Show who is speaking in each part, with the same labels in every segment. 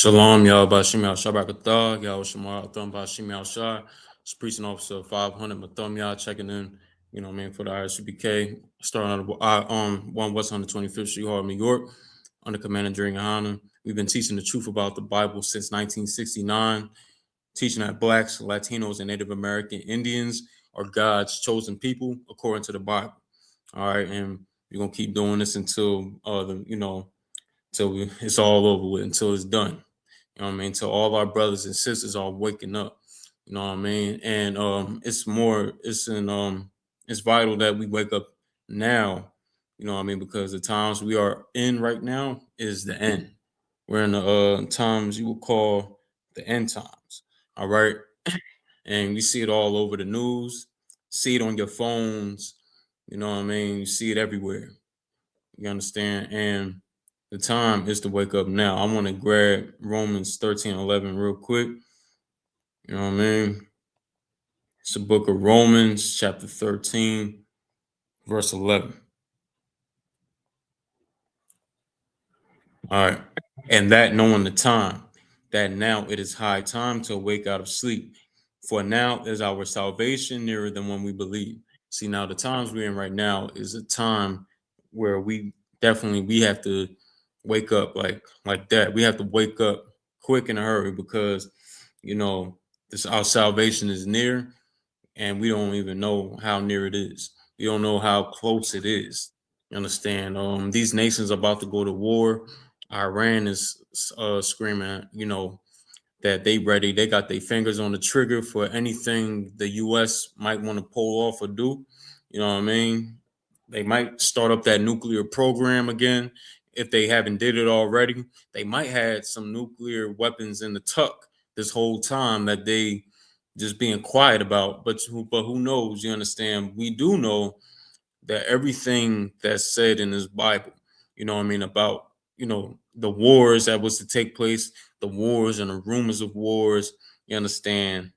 Speaker 1: Shalom, y'all. Bashim Yal Shabakatah, y'all Shemar Thumb Bashim Yal Shah. It's preaching officer 500 Mathum y'all checking in, for the I.S.U.P.K. Starting on the 1 West 125th Street, Harlem, New York, under Commander during YAHANNA. We've been teaching the truth about the Bible since 1969, teaching that blacks, Latinos, and Native American Indians are God's chosen people according to the Bible. All right, and we're gonna keep doing this until it's all over with, until it's done. You know what I mean? Until all our brothers and sisters are waking up. You know what I mean? And it's vital that we wake up now, you know what I mean, because the times we are in right now is the end. We're in the times you would call the end times. All right. And you see it all over the news, see it on your phones, you know what I mean? You see it everywhere. You understand? And the time is to wake up now. I want to grab Romans 13:11 real quick. You know what I mean? It's the book of Romans, chapter 13, verse 11. All right. And that knowing the time, that now it is high time to awake out of sleep. For now is our salvation nearer than when we believe. See, now the times we're in right now is a time where we have to wake up like that. We have to wake up quick in a hurry because our salvation is near and we don't even know how near it is. We don't know how close it is. You understand? These nations are about to go to war. Iran is screaming, that they ready. They got their fingers on the trigger for anything the U.S. might want to pull off or do. You know what I mean? They might start up that nuclear program again if they haven't did it already. They might had some nuclear weapons in the tuck this whole time that they just being quiet about. But who knows? You understand? We do know that everything that's said in this Bible, you know what I mean, about, the wars that was to take place, the wars and the rumors of wars, you understand,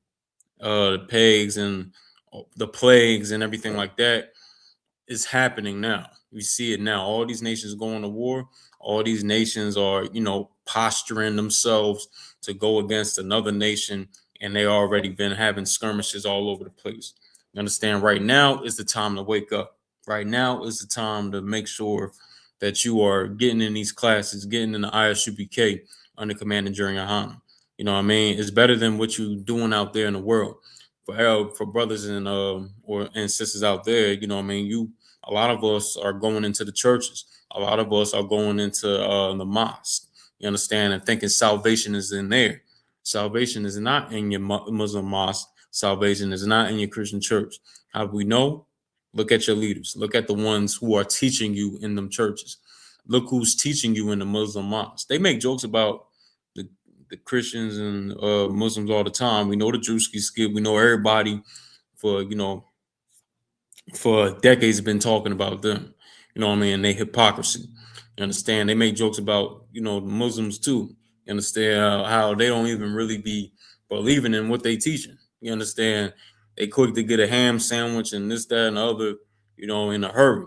Speaker 1: the pegs and the plagues and everything like that is happening now. We see it now. All these nations going to war. All these nations are, posturing themselves to go against another nation, and they already been having skirmishes all over the place. You understand? Right now is the time to wake up. Right now is the time to make sure that you are getting in these classes, getting in the I.S.U.P.K. under command during YAHANNA. You know what I mean? It's better than what you doing out there in the world. For brothers and sisters out there, you know what I mean? A lot of us are going into the churches. A lot of us are going into the mosque. You understand? And thinking salvation is in there. Salvation is not in your Muslim mosque. Salvation is not in your Christian church. How do we know? Look at your leaders. Look at the ones who are teaching you in them churches. Look who's teaching you in the Muslim mosque. They make jokes about the Christians and Muslims all the time. We know the Drewski skit. We know everybody for for decades have been talking about them. You know what I mean? And they hypocrisy. You understand? They make jokes about, Muslims too. You understand how they don't even really be believing in what they teaching. You understand? They quick to get a ham sandwich and this, that, and the other, in a hurry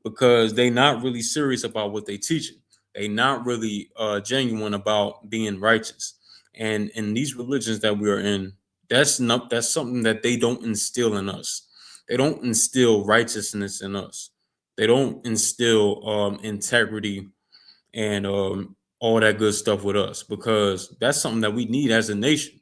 Speaker 1: because they not really serious about what they teaching. They not really genuine about being righteous. And in these religions that we are in, that's something that they don't instill in us. They don't instill righteousness in us. They don't instill integrity and all that good stuff with us because that's something that we need as a nation.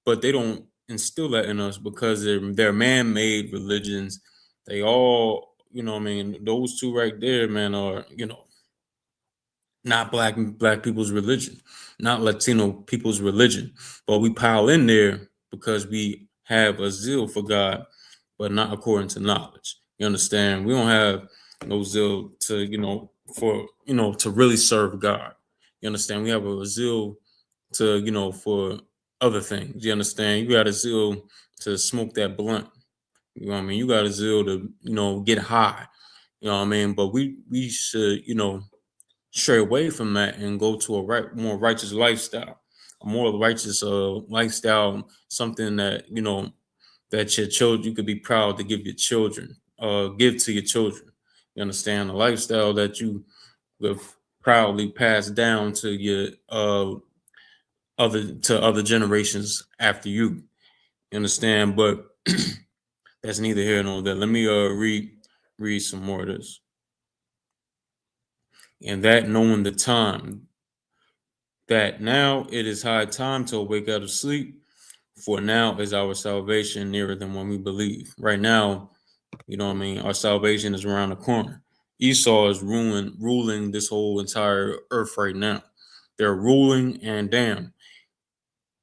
Speaker 1: But they don't instill that in us because they're man-made religions. They all, I mean, those two right there, man, are, not black people's religion, not Latino people's religion. But we pile in there because we have a zeal for God, but not according to knowledge. You understand? We don't have no zeal to, to really serve God. You understand? We have a zeal to, for other things. You understand? You got a zeal to smoke that blunt. You know what I mean? You got a zeal to, get high. You know what I mean? But we should, stray away from that and go to a more righteous lifestyle, a more righteous lifestyle, something that that your children you could be proud to give your children, give to your children. You understand? A lifestyle that you will proudly pass down to your other generations after you. You understand? But that's neither here nor there. Let me read some more of this. And that knowing the time, that now it is high time to awake out of sleep, for now is our salvation nearer than when we believe. Right now, you know what I mean, our salvation is around the corner. Esau is ruling this whole entire earth right now. They're ruling, and damn,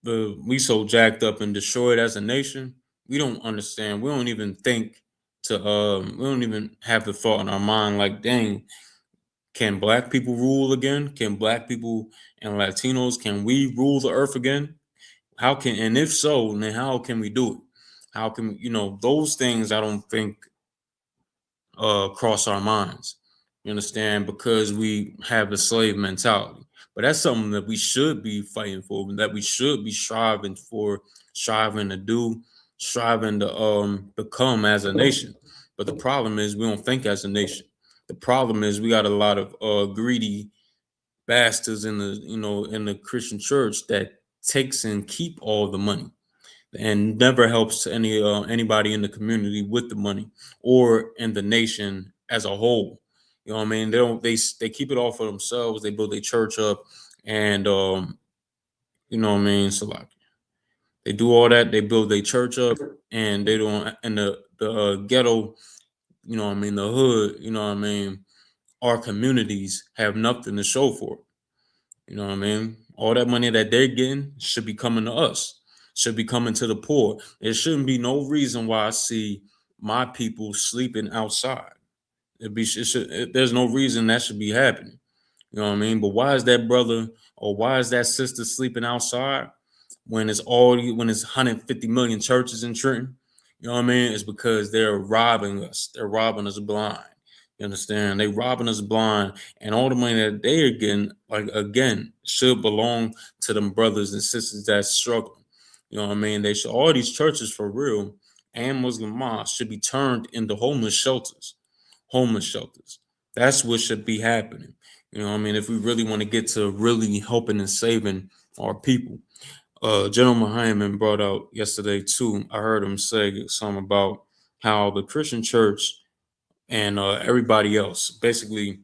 Speaker 1: we so jacked up and destroyed as a nation. We don't understand. We don't even think to we don't even have the thought in our mind like, dang, can black people rule again? Can black people and Latinos, can we rule the earth again? How can, and if so, then how can we do it? How can, those things I don't think cross our minds. You understand? Because we have a slave mentality. But that's something that we should be fighting for, that we should be striving for, striving to do, striving to become as a nation. But the problem is we don't think as a nation. The problem is we got a lot of greedy bastards in the in the Christian church that takes and keep all the money and never helps anybody in the community with the money or in the nation as a whole. You know what I mean? They keep it all for themselves. They build their church up, and you know what I mean. So like they do all that. They build their church up, and they don't. And the ghetto, you know what I mean, the hood, you know what I mean. Our communities have nothing to show for it. You know what I mean? All that money that they're getting should be coming to us, should be coming to the poor. There shouldn't be no reason why I see my people sleeping outside. There's no reason that should be happening. You know what I mean? But why is that brother or why is that sister sleeping outside when it's 150 million churches in Trenton? You know what I mean? It's because they're robbing us. They're robbing us blind. You understand? They robbing us blind, and all the money that they're getting, like again, should belong to them brothers and sisters that's struggling. You know what I mean? They should all these churches for real and Muslim mosques should be turned into homeless shelters. Homeless shelters. That's what should be happening. You know what I mean? If we really want to get to really helping and saving our people. General Hyman brought out yesterday too. I heard him say something about how the Christian church and everybody else, basically,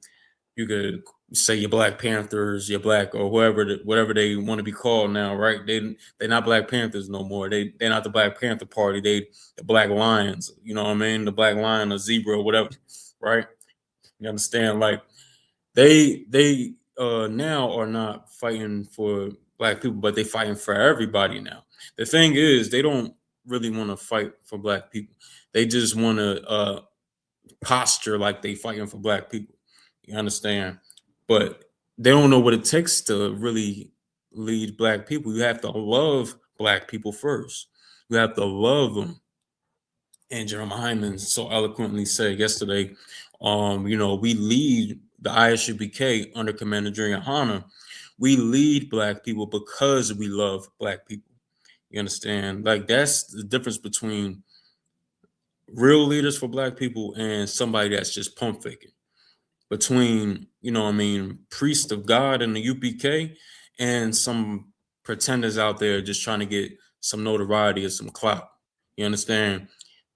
Speaker 1: you could say your Black Panthers, your Black or whatever they want to be called now, right? They're not Black Panthers no more. They're not the Black Panther Party. They the Black Lions. You know what I mean? The Black Lion, or zebra, or whatever, right? You understand? Like they now are not fighting for Black people, but they fighting for everybody now. The thing is, they don't really want to fight for Black people. They just want to posture like they fighting for Black people. You understand? But they don't know what it takes to really lead Black people. You have to love Black people first. You have to love them. And Jeremiah Hyman so eloquently said yesterday, we lead the ISUPK under Commander YAHANNA. We lead Black people because we love Black people. You understand? Like that's the difference between real leaders for Black people and somebody that's just pump faking. Between, priest of God in the UPK and some pretenders out there just trying to get some notoriety or some clout. You understand?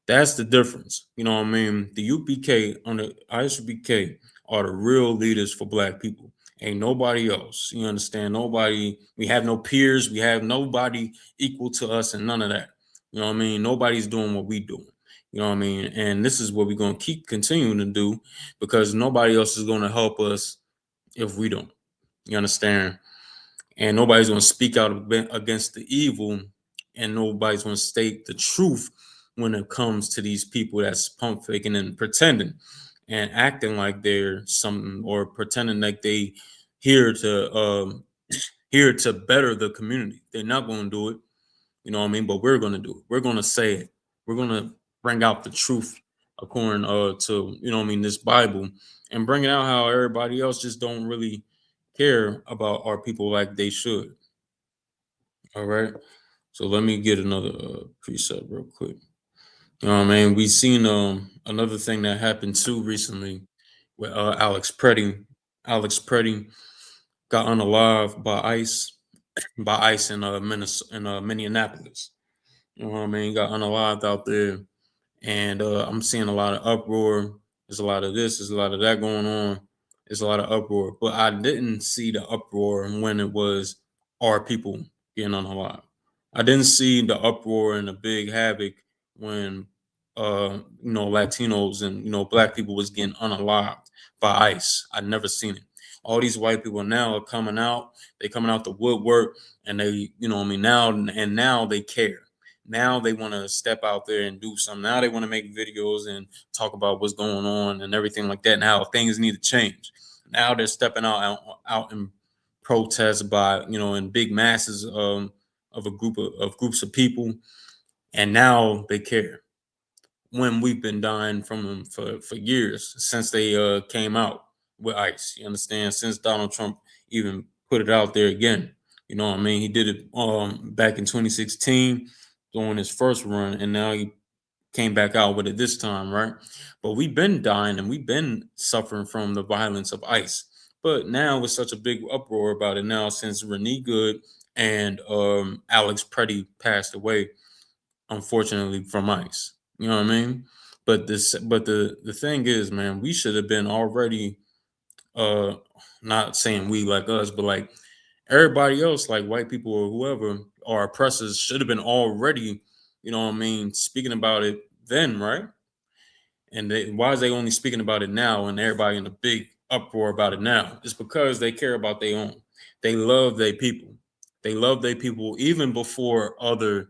Speaker 1: That's the difference. You know what I mean? The UPK on the I.S.U.P.K are the real leaders for Black people. Ain't nobody else. You understand? Nobody, we have no peers. We have nobody equal to us and none of that. You know what I mean? Nobody's doing what we do. You know what I mean? And this is what we're going to keep continuing to do because nobody else is going to help us if we don't. You understand? And nobody's going to speak out against the evil, and nobody's going to state the truth when it comes to these people that's pump faking and pretending and acting like they're something or pretending like they here to here to better the community. They're not going to do it. You know what I mean? But we're going to do it. We're going to say it. We're going to bring out the truth according to, this Bible, and bring it out how everybody else just don't really care about our people like they should. All right. So let me get another preset real quick. You know what I mean? We seen another thing that happened too recently with Alex Preddy. Alex Preddy got unalive by ICE. by ICE in Minneapolis. You know what I mean? Got unalived out there, and I'm seeing a lot of uproar. There's a lot of this. There's a lot of that going on. There's a lot of uproar, but I didn't see the uproar when it was our people getting unalived. I didn't see the uproar and the big havoc when Latinos and black people was getting unalived by ICE. I'd never seen it. All these white people now are coming out. They coming out the woodwork, and they, now they care. Now they want to step out there and do something. Now they want to make videos and talk about what's going on and everything like that. Now things need to change. Now they're stepping out in protest by in big masses of a groups of people, and now they care. When we've been dying from them for years since they came out with ICE. You understand? Since Donald Trump even put it out there again. You know what I mean? He did it back in 2016 during his first run, and now he came back out with it this time, right? But we've been dying and we've been suffering from the violence of ICE. But now with such a big uproar about it now since Renee Good and Alex Preddy passed away, unfortunately, from ICE. You know what I mean? But the thing is, man, we should have been already uh not saying we like us, but like everybody else, like white people or whoever, or oppressors should have been already, speaking about it then, right? And why is they only speaking about it now and everybody in a big uproar about it now? It's because they care about their own. They love their people. They love their people even before other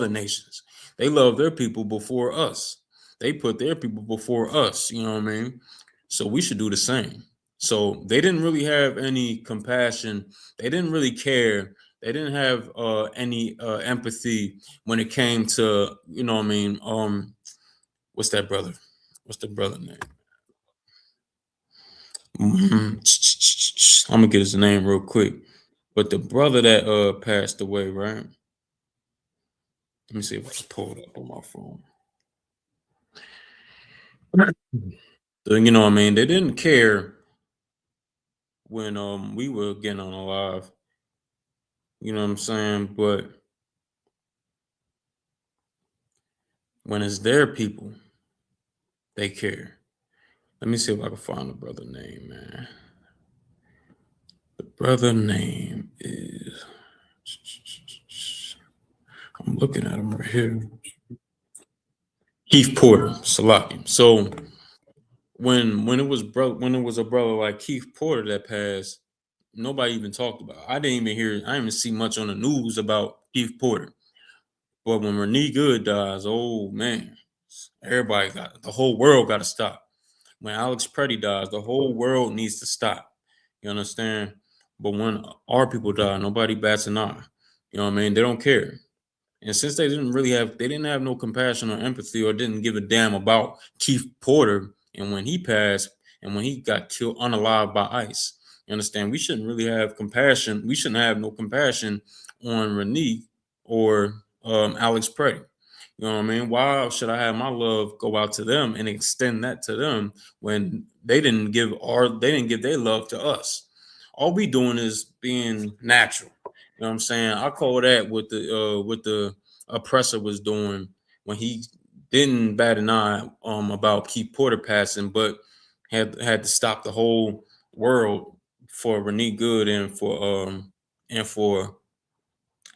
Speaker 1: nations. They love their people before us. They put their people before us. You know what I mean? So we should do the same. So they didn't really have any compassion. They didn't really care. They didn't have any empathy when it came to, what I mean? What's that brother? What's the brother name? I'm gonna get his name real quick. But the brother that passed away, right? Let me see if I can pull it up on my phone. You know what I mean? They didn't care when we were getting on alive. You know what I'm saying? But when it's their people, they care. Let me see if I can find the brother name, man. The brother name is I'm looking at him right here. Keith Porter, Salakim. So when it was a brother like Keith Porter that passed, nobody even talked about it. I didn't even see much on the news about Keith Porter. But when Renee Good dies, oh man, the whole world got to stop. When Alex Preddy dies, the whole world needs to stop. You understand? But when our people die, nobody bats an eye. You know what I mean? They don't care. And since they didn't have no compassion or empathy or didn't give a damn about Keith Porter and when he passed and when he got killed unalive by ICE. You understand? We shouldn't really have compassion. We shouldn't have no compassion on Renee or Alex Preddy. You know what I mean? Why should I have my love go out to them and extend that to them when they didn't give their love to us? All we doing is being natural. You know what I'm saying? I call that what the oppressor was doing when he didn't bat an eye about Keith Porter passing, but had to stop the whole world for Renee Good and for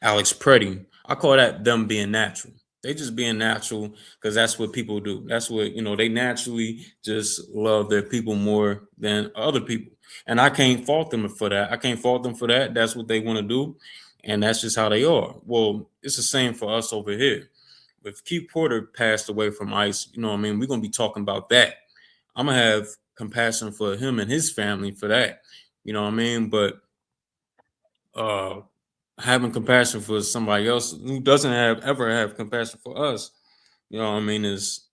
Speaker 1: Alex Preddy. I call that them being natural. They just being natural because that's what people do. That's what they naturally just love their people more than other people. And I can't fault them for that. I can't fault them for that. That's what they want to do. And that's just how they are. Well, it's the same for us over here. If Keith Porter passed away from ICE, you know what I mean? We're gonna be talking about that. I'm gonna have compassion for him and his family for that. You know what I mean? But uh having compassion for somebody else who doesn't have compassion for us, is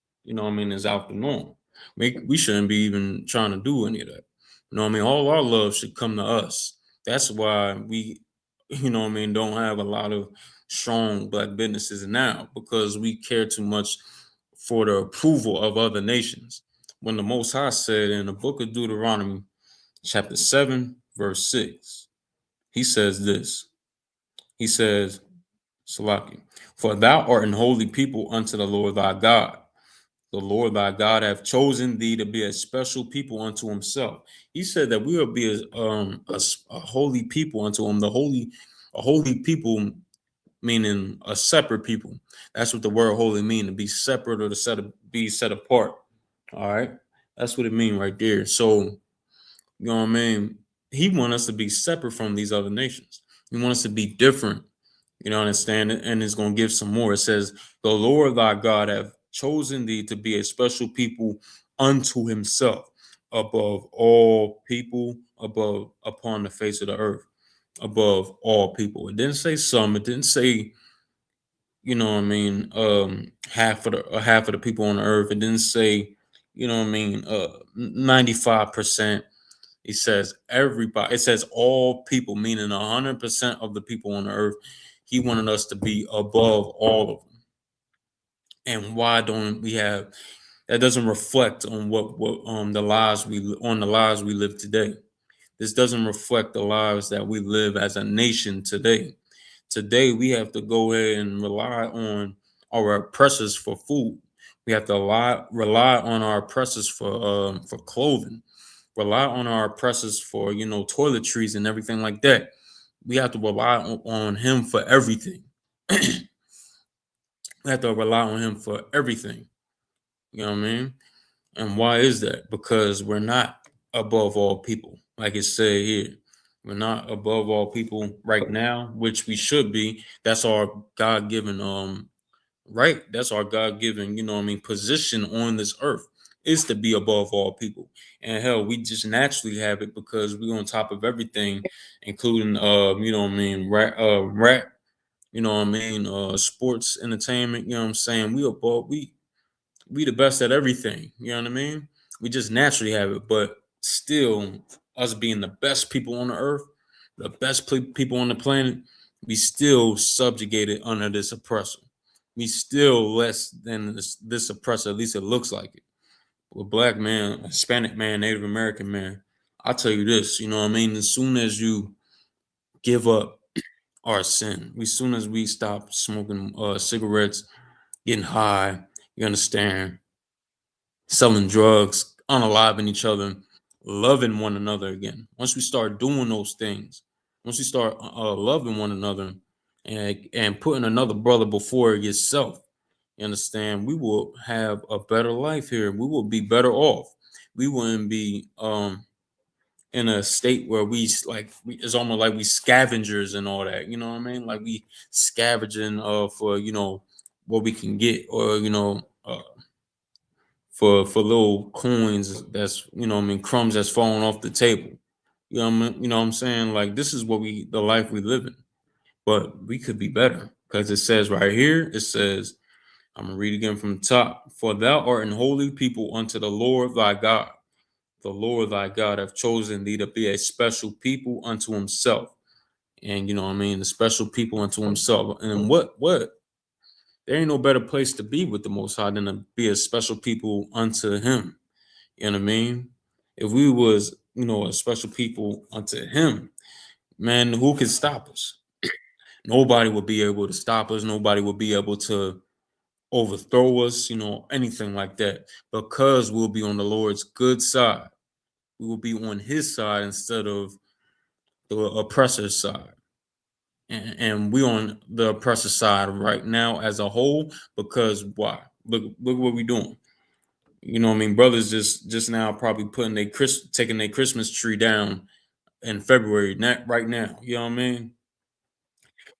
Speaker 1: out the norm. We shouldn't be even trying to do any of that. You know what I mean? All our love should come to us. That's why we, don't have a lot of strong black businesses now because we care too much for the approval of other nations. When the Most High said in the book of Deuteronomy, chapter 7, verse 6, He says this. He says, Salaki, for thou art an holy people unto the Lord thy God. The Lord thy God hath chosen thee to be a special people unto himself. He said that we will be a holy people unto him. A holy people meaning a separate people. That's what the word holy mean, to be separate or be set apart. All right. That's what it mean right there. So, you know what I mean? He want us to be separate from these other nations. He wants us to be different. You know, understand it? And it's going to give some more. It says, the Lord thy God hath chosen thee to be a special people unto himself, above all people, above upon the face of the earth, above all people. It didn't say some, it didn't say, you know what I mean, half of the people on the earth. It didn't say, you know what I mean, 95%. It says everybody. It says all people, meaning 100% of the people on the earth. He wanted us to be above all of them. And why don't we have that? Doesn't reflect on what the lives we live today. This doesn't reflect the lives that we live as a nation today. Today we have to go ahead and rely on our oppressors for food. We have to rely on our oppressors for clothing, rely on our oppressors for toiletries and everything like that. We have to rely on him for everything. We have to rely on him for everything. You know what I mean? And why is that? Because we're not above all people, like it said here. We're not above all people right now, which we should be. That's our God given right. That's our God given, position on this earth is to be above all people. And hell, we just naturally have it because we on top of everything, including rap, sports, entertainment, we above we the best at everything. You know what I mean? We just naturally have it, but still, us being the best people on the earth, the best people on the planet, we still subjugated under this oppressor. We still less than this oppressor. At least it looks like it. A black man, a Hispanic man, Native American man. I'll tell you this. You know what I mean? As soon as you give up our sin, as soon as we stop smoking cigarettes, getting high, you understand, selling drugs, unaliving each other, loving one another again. Once we start doing those things, once we start loving one another and putting another brother before yourself, you understand, we will have a better life here. We will be better off. We wouldn't be in a state where it's almost like we scavengers and all that. You know what I mean? Like we scavenging for what we can get, or for little coins that's crumbs that's falling off the table. You know what I'm saying? Like this is the life we live in. But we could be better because it says right here, it says, I'm gonna read again from the top. For thou art an holy people unto the Lord thy God. The Lord thy God hath chosen thee to be a special people unto himself. And the special people unto himself. And what? There ain't no better place to be with the Most High than to be a special people unto him. You know what I mean? If we was, a special people unto him, man, who could stop us? Nobody would be able to stop us. Nobody would be able to overthrow us, anything like that. Because we'll be on the Lord's good side. We will be on his side instead of the oppressor's side. And we on the oppressor side right now as a whole, because why? Look what we doing. You know what I mean? Brothers just now probably taking their Christmas tree down in February, not right now. You know what I mean?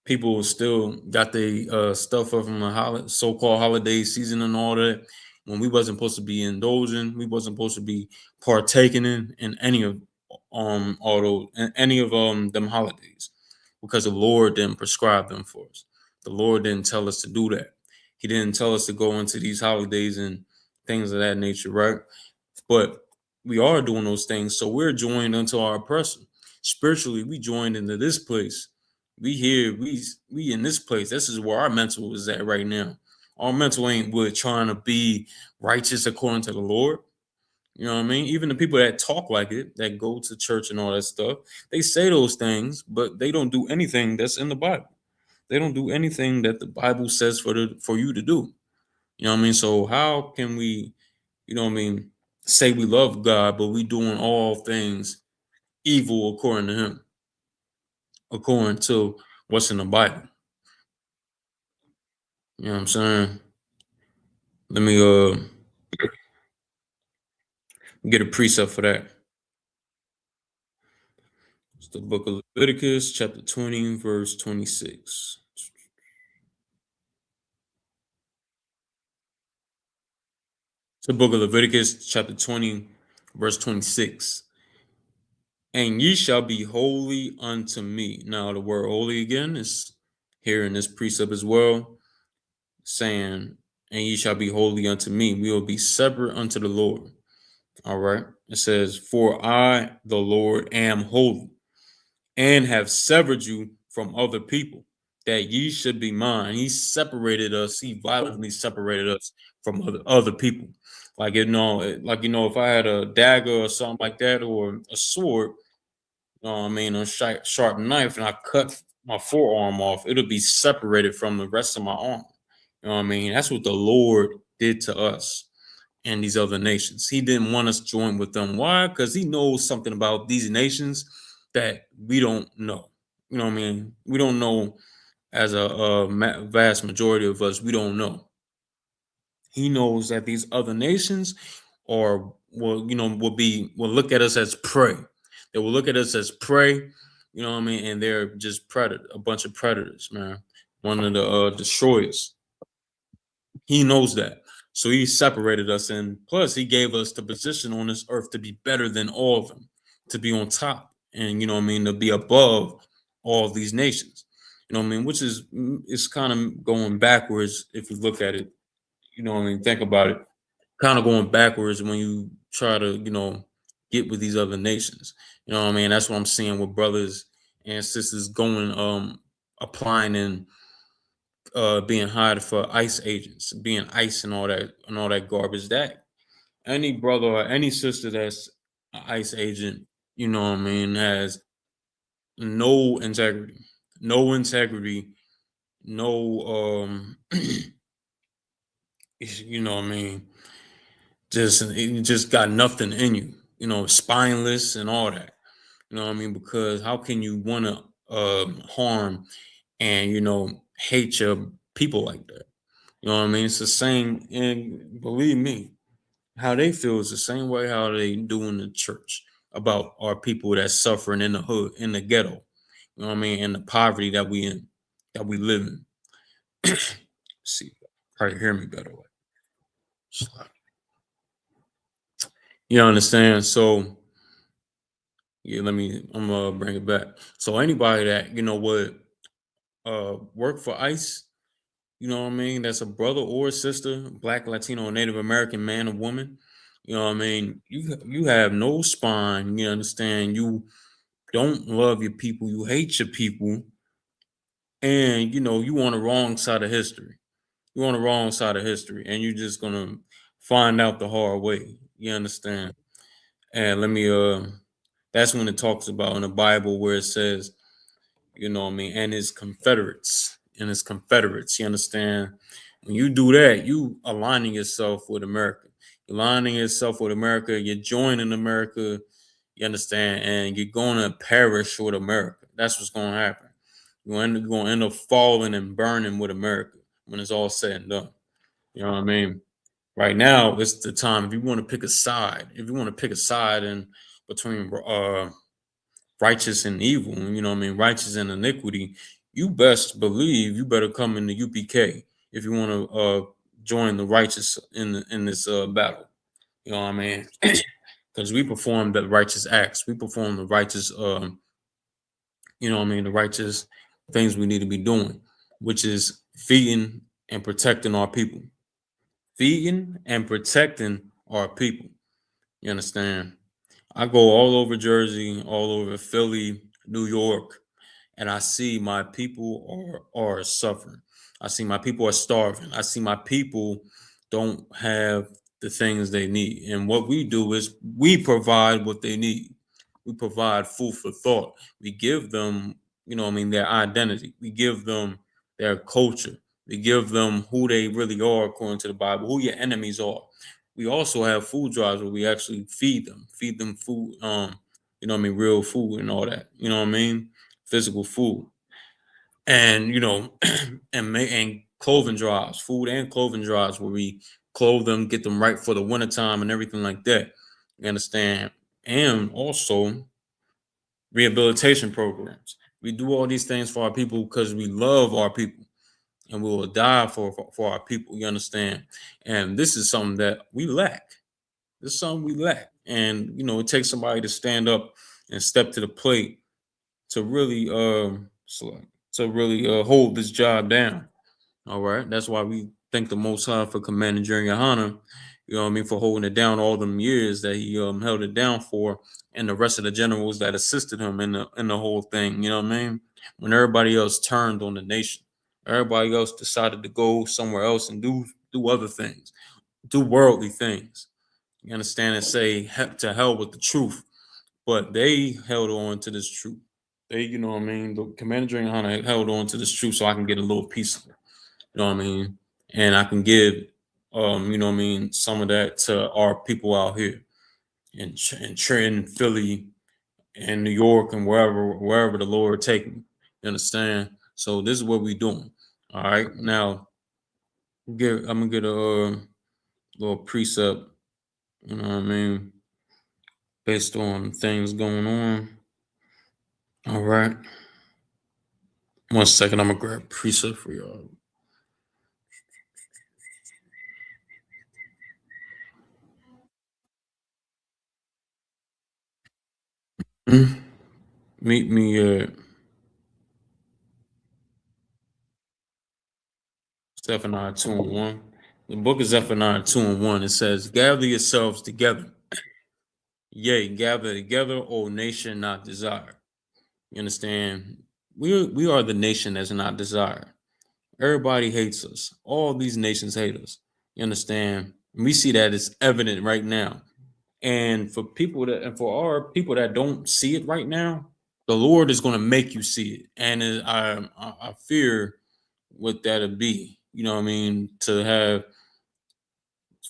Speaker 1: People still got their stuff up from the so-called holiday season and all that. When we wasn't supposed to be indulging, we wasn't supposed to be partaking in any of all those any of them holidays, because the Lord didn't prescribe them for us. The Lord didn't tell us to do that. He didn't tell us to go into these holidays and things of that nature, right? But we are doing those things, so we're joined unto our oppressor. Spiritually, we joined into this place. We here, we in this place. This is where our mental is at right now. Our mental ain't with trying to be righteous according to the Lord. You know what I mean? Even the people that talk like it, that go to church and all that stuff, they say those things, but they don't do anything that's in the Bible. They don't do anything that the Bible says for you to do. You know what I mean? So how can we, you know what I mean, say we love God, but we doing all things evil according to him, according to what's in the Bible. You know what I'm saying? Let me get a precept for that. It's the book of Leviticus, chapter 20, verse 26. It's the book of Leviticus, chapter 20, verse 26. And ye shall be holy unto me. Now, the word holy again is here in this precept as well, saying, and ye shall be holy unto me. We will be separate unto the Lord. All right. It says, for I, the Lord, am holy, and have severed you from other people, that ye should be mine. He separated us. He violently separated us from other people. If I had a dagger or something like that, or a sword, I mean, a sharp knife, and I cut my forearm off, it'll be separated from the rest of my arm. You know what I mean? That's what the Lord did to us and these other nations. He didn't want us joined with them. Why? Because he knows something about these nations that we don't know. You know what I mean? We don't know as a vast majority of us. We don't know. He knows that these other nations will look at us as prey. They will look at us as prey. You know what I mean? And they're just a bunch of predators, man. One of the destroyers. He knows that. So he separated us, and plus he gave us the position on this earth to be better than all of them, to be on top, and you know what I mean, to be above all of these nations. You know what I mean? Which is it's kind of going backwards if you look at it. You know what I mean? Think about it. Kind of going backwards when you try to, get with these other nations. You know what I mean? That's what I'm seeing with brothers and sisters going applying and being hired for ICE agents, being ICE and all that garbage. That any brother or any sister that's an ICE agent, you know what I mean, has no integrity, no integrity, no you know what I mean, just got nothing in you, spineless and all that. You know what I mean? Because how can you want to harm and hate your people like that? You know what I mean? It's the same, and believe me, how they feel is the same way how they do in the church about our people that's suffering in the hood, in the ghetto. You know what I mean? And the poverty that we live in. See, probably hear me better. You understand? So yeah, I'm gonna bring it back. So anybody that would work for ICE, you know what I mean? That's a brother or a sister, Black, Latino, or Native American man or woman. You know what I mean? You have no spine. You understand? You don't love your people. You hate your people, and you on the wrong side of history. You're on the wrong side of history, and you're just gonna find out the hard way. You understand? And let me that's when it talks about in the Bible where it says, you know what I mean, and his confederates, you understand? When you do that, you aligning yourself with America. You're aligning yourself with America, you're joining America, you understand, and you're gonna perish with America. That's what's gonna happen. You're gonna end up falling and burning with America when it's all said and done. You know what I mean? Right now, it's the time. If you want to pick a side, in between righteous and evil, you know what I mean, righteous and iniquity, you best believe you better come in the UPK if you want to join the righteous in this battle. You know what I mean? Because we perform the righteous acts, we perform the righteous, you know what I mean, the righteous things we need to be doing, which is feeding and protecting our people, feeding and protecting our people. You understand? I go all over Jersey, all over Philly, New York, and I see my people are suffering. I see my people are starving. I see my people don't have the things they need. And what we do is we provide what they need. We provide food for thought. We give them, their identity. We give them their culture. We give them who they really are according to the Bible, who your enemies are. We also have food drives where we actually feed them food, real food and all that, physical food. And and clothing drives, food and clothing drives where we clothe them, get them right for the wintertime and everything like that. You understand? And also rehabilitation programs. We do all these things for our people because we love our people and we will die for our people. You understand? And this is something that we lack. This is something we lack. And it takes somebody to stand up and step to the plate to really hold this job down. All right. That's why we thank the Most High for commanding during YAHANNA, for holding it down all them years that he held it down for, and the rest of the generals that assisted him in the whole thing. You know what I mean? When everybody else turned on the nation, everybody else decided to go somewhere else and do other things, do worldly things. You understand? And say to hell with the truth. But they held on to this truth. They, the commander during YAHANNA held on to this truth so I can get a little piece of it. You know what I mean? And I can give, some of that to our people out here in Trenton, Philly, and New York, and wherever the Lord take me. You understand? So this is what we doing. All right. Now, I'm gonna get a little precept. You know what I mean? Based on things going on. All right. 1 second. I'm gonna grab precept for y'all. Meet me at Zephaniah 2 and 1. The book of Zephaniah 2 and 1. It says, gather yourselves together. Yea, gather together, O nation not desired. You understand? We are the nation that's not desired. Everybody hates us. All these nations hate us. You understand? We see that it's evident right now. And for our people that don't see it right now, the Lord is going to make you see it. And I fear what that'll be. You know what I mean? To have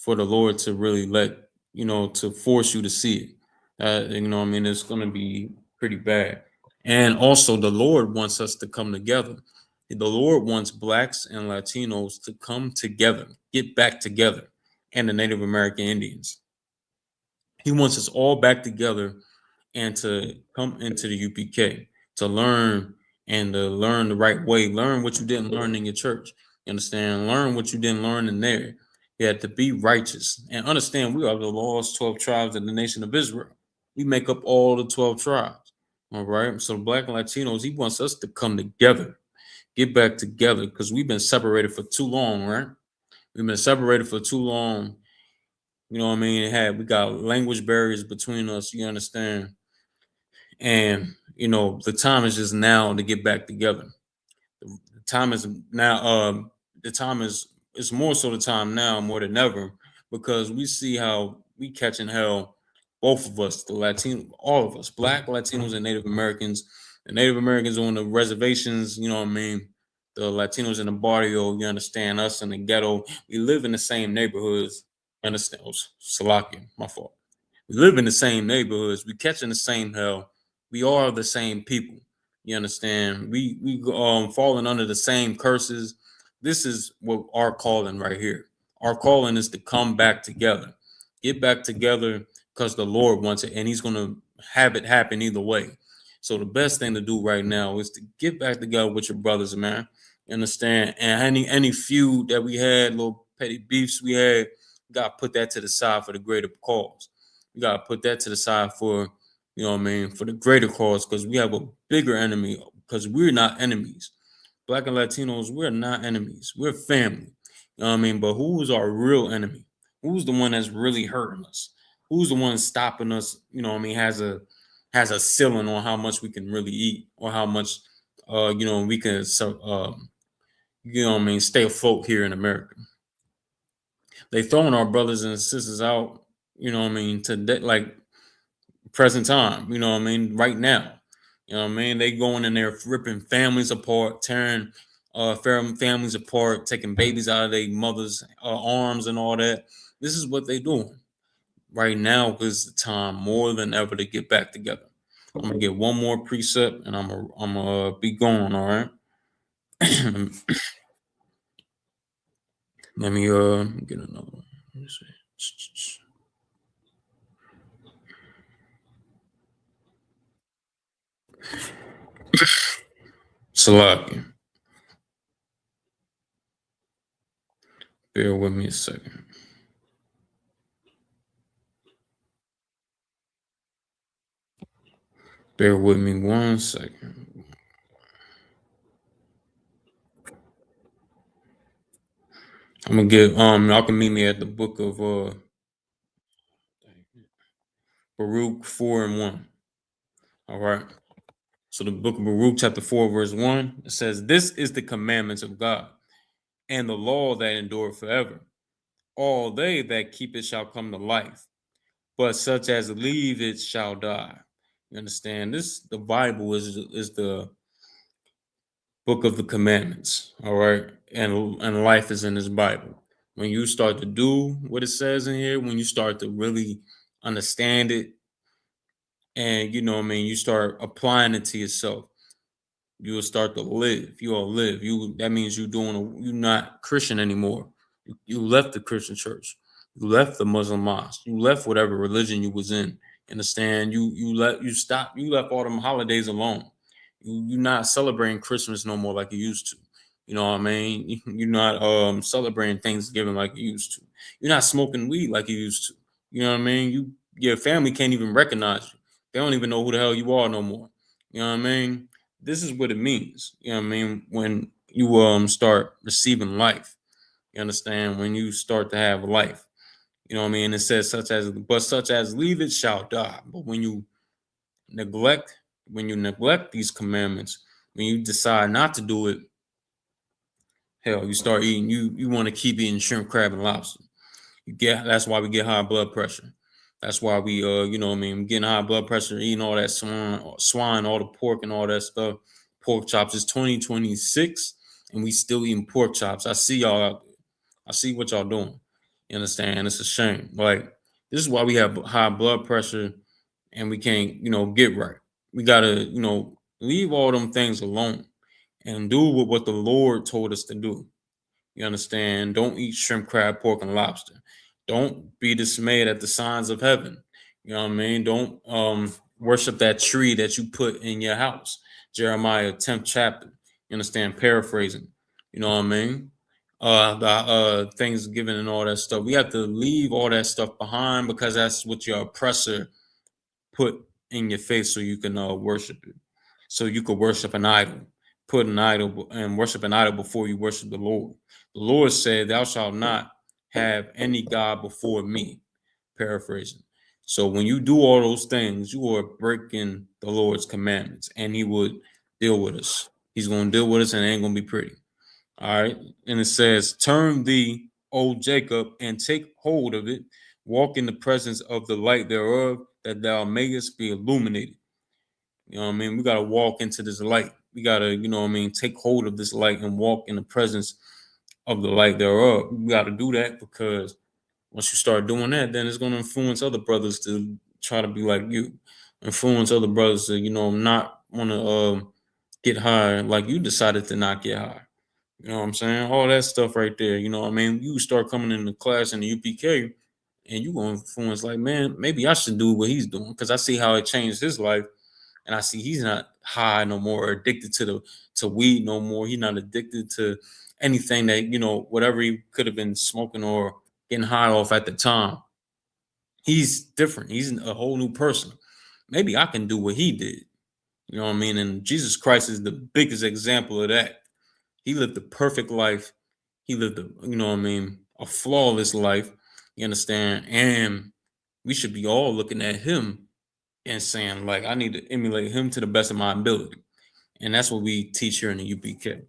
Speaker 1: for the Lord to really to force you to see it. It's going to be pretty bad. And also, the Lord wants us to come together. The Lord wants blacks and Latinos to come together, get back together, and the Native American Indians. He wants us all back together and to come into the UPK to learn and to learn the right way. Learn what you didn't learn in your church. You understand? Learn what you didn't learn in there. You had to be righteous and understand we are the lost 12 tribes of the nation of Israel. We make up all the 12 tribes. All right. So black and Latinos, he wants us to come together, get back together because we've been separated for too long, right? We've been separated for too long. You know what I mean? We got language barriers between us, you understand? And the time is just now to get back together. The time is now. The time is it's more so the time now more than ever because we see how we catching hell. Both of us, the Latino, all of us, Black, Latinos, and Native Americans. The Native Americans on the reservations. You know what I mean. The Latinos in the barrio. You understand us in the ghetto. We live in the same neighborhoods. You understand? Oh, Salakia, my fault. We live in the same neighborhoods. We catching the same hell. We are the same people. You understand? We falling under the same curses. This is what our calling right here. Our calling is to come back together, get back together because the Lord wants it, and He's gonna have it happen either way. So the best thing to do right now is to get back together with your brothers, man. You understand? And any feud that we had, little petty beefs we had, got to put that to the side for the greater cause. We got to put that to the side for, for the greater cause because we have a bigger enemy because we're not enemies. Black and Latinos, we're not enemies. We're family. You know what I mean? But who's our real enemy? Who's the one that's really hurting us? Who's the one stopping us? Has a ceiling on how much we can really eat or how much we can stay afloat here in America. They throwing our brothers and sisters out, you know what I mean, to like present time, you know what I mean, right now. You know what I mean? They going in there ripping families apart, tearing families apart, taking babies out of their mothers' arms and all that. This is what they doing right now. Is the time more than ever to get back together. I'm gonna get one more precept and I'm gonna be going. All right. Let me get another one. Let me see. Salaki. Bear with me a second. Bear with me 1 second. I'm gonna get y'all can meet me at the book of Baruch 4 and 1. All right. So the book of Baruch, chapter 4, verse 1, it says, "This is the commandments of God, and the law that endure forever. All they that keep it shall come to life, but such as leave it shall die." You understand? This the Bible is the book of the commandments. All right. And life is in this Bible. When you start to do what it says in here, when you start to really understand it, and you know what I mean, you start applying it to yourself, you will start to live. You'll live. You that means you're not Christian anymore. You left the Christian church. You left the Muslim mosque. You left whatever religion you was in. Understand? You left all them holidays alone. You're not celebrating Christmas no more like you used to. You know what I mean? You're not celebrating Thanksgiving like you used to. You're not smoking weed like you used to. You know what I mean? Your family can't even recognize you. They don't even know who the hell you are no more. You know what I mean? This is what it means. You know what I mean? When you start receiving life. You understand? When you start to have life. You know what I mean? It says such as leave it shall die. But neglect, when you neglect these commandments, when you decide not to do it, hell, you start eating, you want to keep eating shrimp, crab, and lobster. That's why we get high blood pressure. That's why we you know what I mean, getting high blood pressure, eating all that swine, all the pork and all that stuff. Pork chops is 2026 and we still eating pork chops. I see y'all out there. I see what y'all doing. You understand? It's a shame. Like, this is why we have high blood pressure and we can't, get right. We gotta, leave all them things alone and do what the Lord told us to do. You understand? Don't eat shrimp, crab, pork, and lobster. Don't be dismayed at the signs of heaven. You know what I mean? Don't worship that tree that you put in your house. Jeremiah 10th chapter. You understand? Paraphrasing. You know what I mean? The Thanksgiving and all that stuff. We have to leave all that stuff behind because that's what your oppressor put in your face so you can worship it. So you could worship an idol. Put an idol and worship an idol before you worship the Lord. The Lord said, "Thou shalt not have any God before me." Paraphrasing. So when you do all those things, you are breaking the Lord's commandments, and He would deal with us. He's going to deal with us, and it ain't going to be pretty. All right. And it says, "Turn thee, O Jacob, and take hold of it. Walk in the presence of the light thereof, that thou mayest be illuminated." You know what I mean? We got to walk into this light. We got to, take hold of this light and walk in the presence of the light thereof. We got to do that because once you start doing that, then it's going to influence other brothers to try to be like you, influence other brothers to, not want to get high like you decided to not get high. You know what I'm saying? All that stuff right there. You know what I mean? You start coming into class in the UPK and you going to influence like, man, maybe I should do what he's doing because I see how it changed his life and I see he's not high no more or addicted to weed no more. He's not addicted to anything that, whatever he could have been smoking or getting high off at the time. He's different. He's a whole new person. Maybe I can do what he did. You know what I mean? And Jesus Christ is the biggest example of that. He lived a perfect life. He lived a flawless life. You understand? And we should be all looking at him and saying, like, I need to emulate him to the best of my ability. And that's what we teach here in the UPK.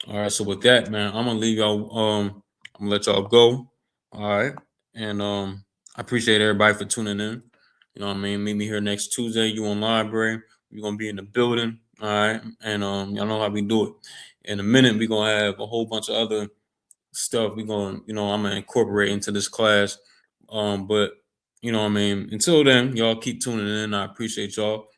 Speaker 1: All right. So with that, man, I'm gonna leave y'all. I'm gonna let y'all go. All right. And I appreciate everybody for tuning in. You know what I mean? Meet me here next Tuesday. You on library. We're gonna be in the building. All right. And y'all know how we do it. In a minute, we're gonna have a whole bunch of other stuff we're going, I'm gonna incorporate into this class. But you know what I mean, until then, y'all keep tuning in. I appreciate y'all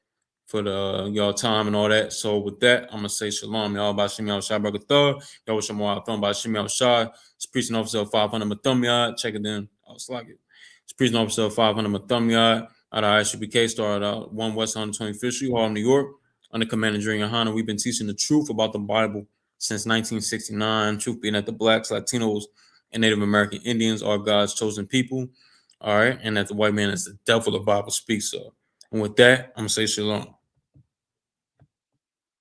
Speaker 1: for the y'all time and all that. So with that, I'm gonna say shalom, y'all. By Shemi Al Shai Baragatha, y'all wish them all by Shemi Al Shai. It's preaching officer of 500 Mathumyad. Check it in. I was like it. It's preaching officer of 500 Mathumyad out of I.S.U.P.K. started out 1 West 125th Street, Harlem, New York. Under command of YAHANNA, we've been teaching the truth about the Bible since 1969. Truth being that the blacks, Latinos, and Native American Indians are God's chosen people. All right, and that the white man is the devil the Bible speaks of. And with that, I'm gonna say shalom.